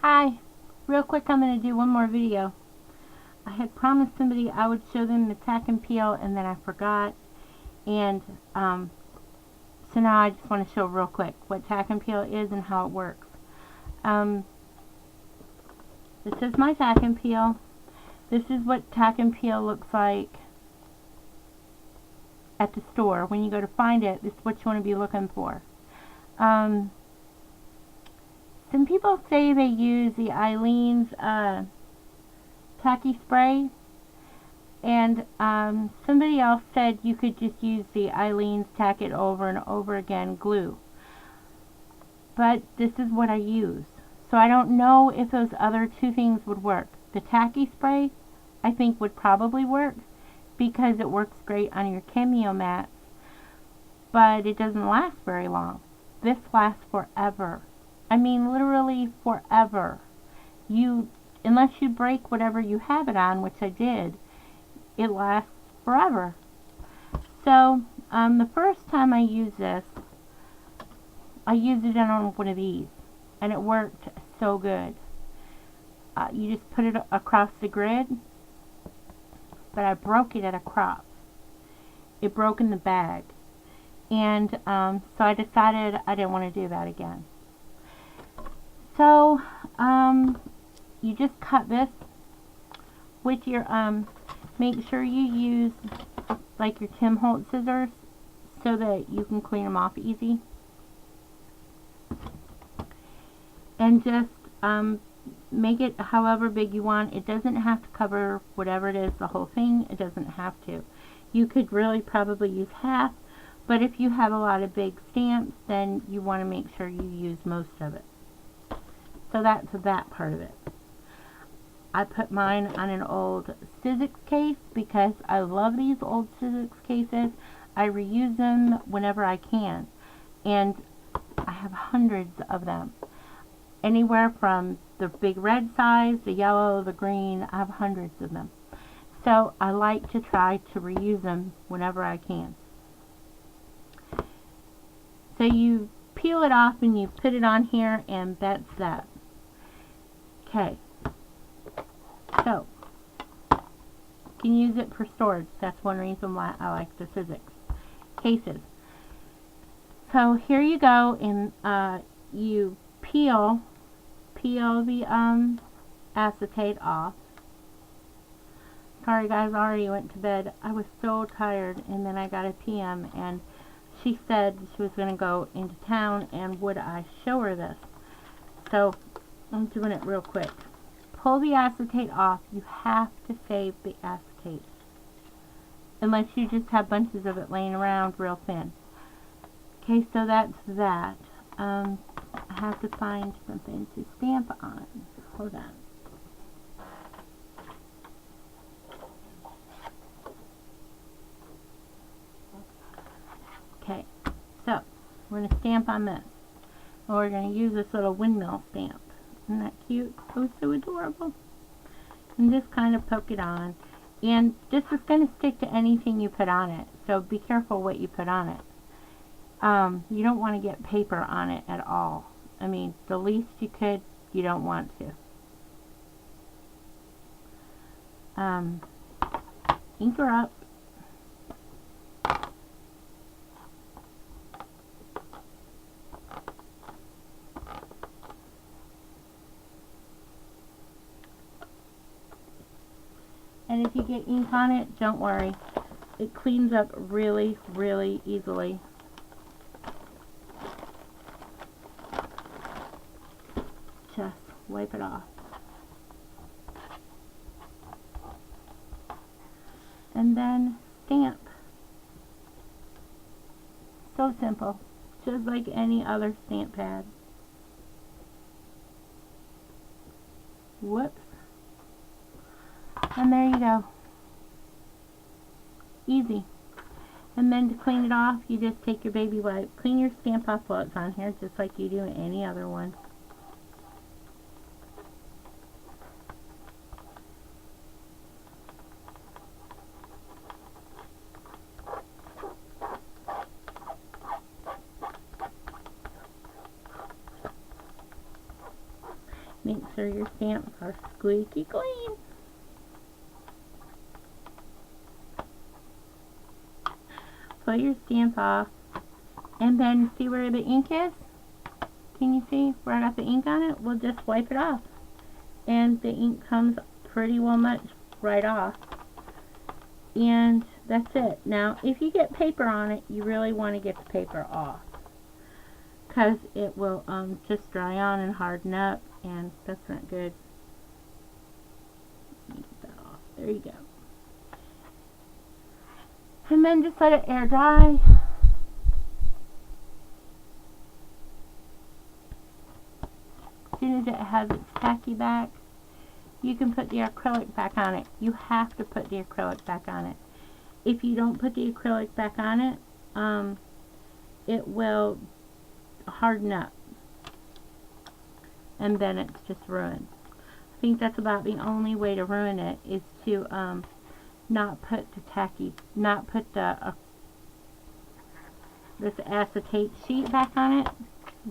Hi, real quick I'm going to do one more video. I had promised somebody I would show them the tack and peel and then I forgot, and so now I just want to show real quick what tack and peel is and how it works. This is my tack and peel. This is what tack and peel looks like at the store. When you go to find it, this is what you want to be looking for. Some people say they use the Eileen's tacky spray, and somebody else said you could just use the Eileen's tack it over and over again glue. But this is what I use. So I don't know if those other two things would work. The tacky spray I think would probably work because it works great on your cameo mats, but it doesn't last very long. This lasts forever. I mean literally forever. Unless you break whatever you have it on, which I did, it lasts forever. So the first time I used this, I used it on one of these and it worked so good. You just put it across the grid, but I broke it at a crop. It broke in the bag, and so I decided I didn't want to do that again. So you just cut this with your make sure you use like your Tim Holtz scissors so that you can clean them off easy, and just make it however big you want. It doesn't have to cover whatever it is, the whole thing. It doesn't have to. You could really probably use half, but if you have a lot of big stamps, then you want to make sure you use most of it. So that's that part of it. I put mine on an old Sizzix case because I love these old Sizzix cases. I reuse them whenever I can, and I have hundreds of them. Anywhere from the big red size, the yellow, the green, I have hundreds of them. So I like to try to reuse them whenever I can. So you peel it off and you put it on here, and that's that. Okay. So you can use it for storage. That's one reason why I like the Sizzix cases. So here you go, and you peel the acetate off. Sorry guys, I already went to bed. I was so tired, and then I got a PM, and she said she was going to go into town, and would I show her this. So I'm doing it real quick. Pull the acetate off. You have to save the acetate, unless you just have bunches of it laying around real thin. Okay, so that's that. I have to find something to stamp on. Hold on. Okay, so we're going to stamp on this. And we're going to use this little windmill stamp. Isn't that cute? Oh, so adorable. And just kind of poke it on. And this is going to stick to anything you put on it, so be careful what you put on it. You don't want to get paper on it at all. I mean, the least you could, you don't want to. Ink her up. And if you get ink on it, don't worry. It cleans up really, really easily. Just wipe it off. And then stamp. So simple. Just like any other stamp pad. Whoops. And there you go. Easy. And then to clean it off, you just take your baby wipe. Clean your stamp off while it's on here, just like you do any other one. Make sure your stamps are squeaky clean. Pull your stamp off, and then see where the ink is? Can you see where I got the ink on it? We'll just wipe it off, and the ink comes pretty well much right off. And that's it. Now, if you get paper on it, you really want to get the paper off, because it will just dry on and harden up, and that's not good. Get that off. There you go. And then just let it air dry. As soon as it has its tacky back, you can put the acrylic back on it. You have to put the acrylic back on it. If you don't put the acrylic back on it, it will harden up, and then it's just ruined. I think that's about the only way to ruin it, is to not put the this acetate sheet back on it.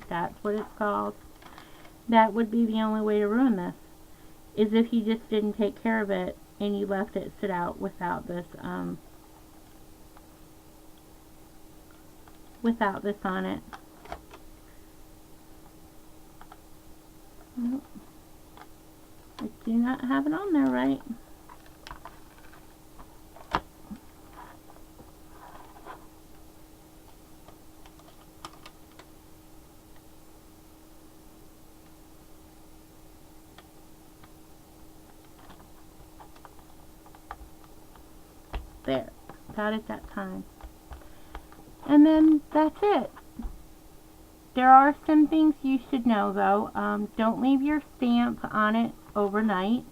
That's what it's called. That would be the only way to ruin this, is if you just didn't take care of it and you left it sit out without this on it. Nope. I do not have it on there right. There, got it that time. And then that's it. There are some things you should know though. Don't leave your stamp on it overnight.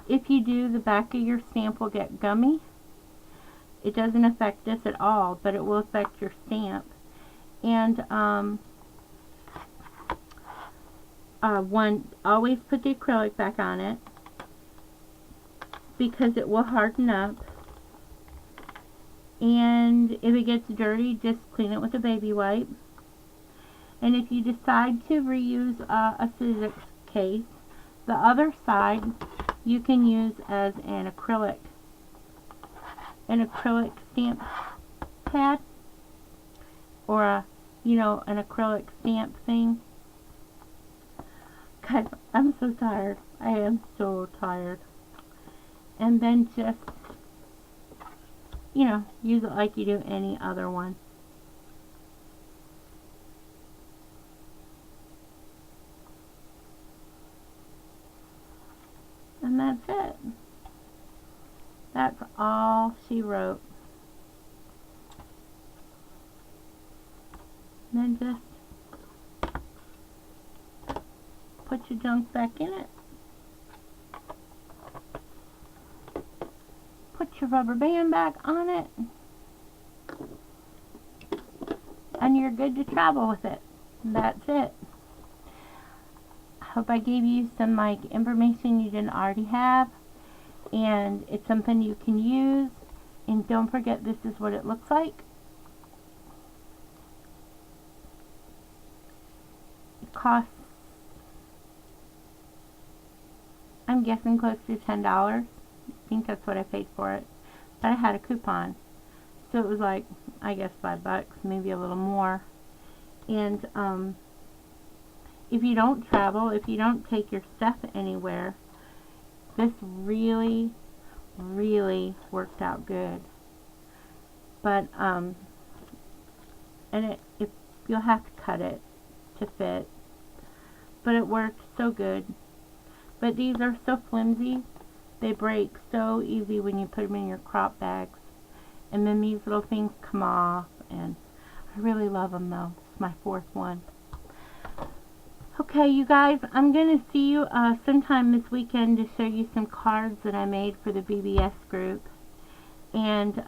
If you do, the back of your stamp will get gummy. It doesn't affect this at all, but it will affect your stamp. And always put the acrylic back on it, because it will harden up. And if it gets dirty, just clean it with a baby wipe. And if you decide to reuse a physics case, the other side you can use as an acrylic stamp pad, or an acrylic stamp thing. God, I'm so tired. I am so tired. And then just use it like you do any other one. And that's it. That's all she wrote. And then just put your junk back in it. Put your rubber band back on it, and you're good to travel with it. That's it. I hope I gave you some information you didn't already have, and it's something you can use. And don't forget, this is what it looks like. It costs, I'm guessing, close to $10. I think that's what I paid for it, but I had a coupon, so it was like, I guess, $5, maybe a little more. And if you don't travel, if you don't take your stuff anywhere, this really worked out good. But and if you'll have to cut it to fit, but it worked so good. But these are so flimsy. They break so easy when you put them in your crop bags. And then these little things come off, and I really love them though. It's my 4th one. Okay, you guys, I'm going to see you sometime this weekend to show you some cards that I made for the BBS group. And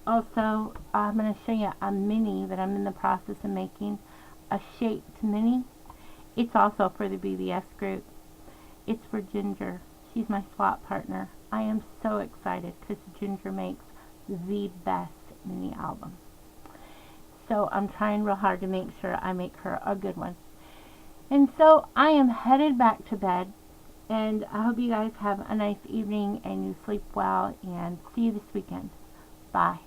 also, I'm going to show you a mini that I'm in the process of making, a shaped mini. It's also for the BBS group. It's for Ginger. She's my swap partner. I am so excited because Ginger makes the best mini album. So I'm trying real hard to make sure I make her a good one. And so I am headed back to bed, and I hope you guys have a nice evening and you sleep well, and see you this weekend. Bye.